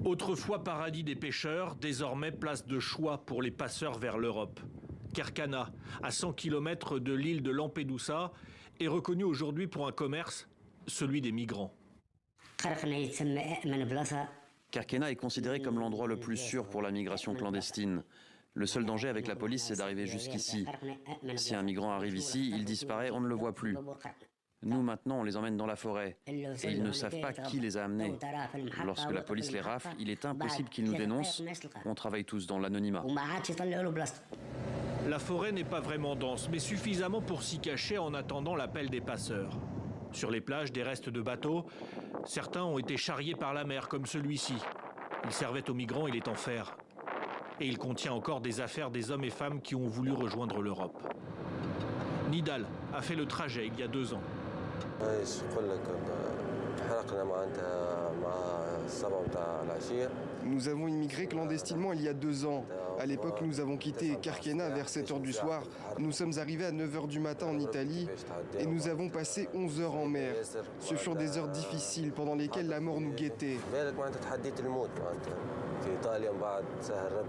Autrefois paradis des pêcheurs, désormais place de choix pour les passeurs vers l'Europe. Kerkana, à 100 km de l'île de Lampedusa, est reconnu aujourd'hui pour un commerce, celui des migrants. Kerkena est considéré comme l'endroit le plus sûr pour la migration clandestine. Le seul danger avec la police, c'est d'arriver jusqu'ici. Si un migrant arrive ici, il disparaît, on ne le voit plus. Nous, maintenant, on les emmène dans la forêt. Et ils ne savent pas qui les a amenés. Lorsque la police les rafle, il est impossible qu'ils nous dénoncent. On travaille tous dans l'anonymat. La forêt n'est pas vraiment dense, mais suffisamment pour s'y cacher en attendant l'appel des passeurs. Sur les plages, des restes de bateaux. Certains ont été charriés par la mer, comme celui-ci. Il servait aux migrants, il est en fer. Et il contient encore des affaires des hommes et femmes qui ont voulu rejoindre l'Europe. Nidal a fait le trajet il y a 2 ans. Nous avons immigré clandestinement il y a 2 ans. À l'époque, nous avons quitté Kerkena vers 7 h du soir. Nous sommes arrivés à 9 h du matin en Italie et nous avons passé 11 heures en mer. Ce furent des heures difficiles pendant lesquelles la mort nous guettait.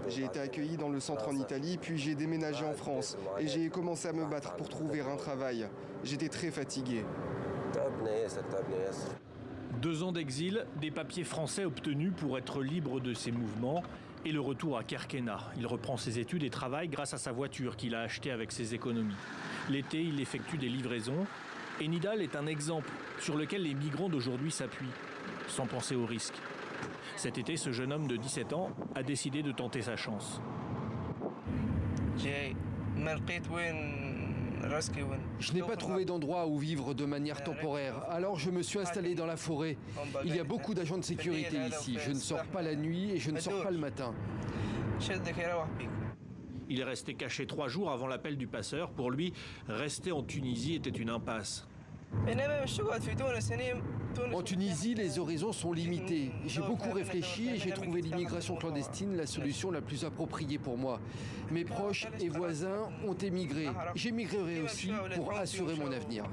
J'ai été accueilli dans le centre en Italie, puis j'ai déménagé en France et j'ai commencé à me battre pour trouver un travail. J'étais très fatigué. 2 ans d'exil, des papiers français obtenus pour être libre de ses mouvements et le retour à Kerkena. Il reprend ses études et travaille grâce à sa voiture qu'il a achetée avec ses économies. L'été, il effectue des livraisons et Nidal est un exemple sur lequel les migrants d'aujourd'hui s'appuient, sans penser au risque. Cet été, ce jeune homme de 17 ans a décidé de tenter sa chance. Je n'ai pas trouvé d'endroit où vivre de manière temporaire, alors je me suis installé dans la forêt. Il y a beaucoup d'agents de sécurité ici. Je ne sors pas la nuit et je ne sors pas le matin. Il est resté caché 3 jours avant l'appel du passeur. Pour lui, rester en Tunisie était une impasse. En Tunisie, les horizons sont limités. J'ai beaucoup réfléchi et j'ai trouvé l'immigration clandestine la solution la plus appropriée pour moi. Mes proches et voisins ont émigré. J'émigrerai aussi pour assurer mon avenir.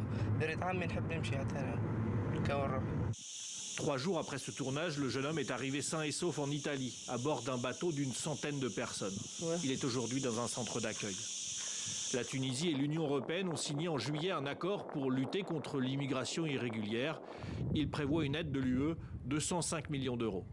3 jours après ce tournage, le jeune homme est arrivé sain et sauf en Italie, à bord d'un bateau d'une centaine de personnes. Il est aujourd'hui dans un centre d'accueil. La Tunisie et l'Union européenne ont signé en juillet un accord pour lutter contre l'immigration irrégulière. Il prévoit une aide de l'UE de 105 millions d'euros.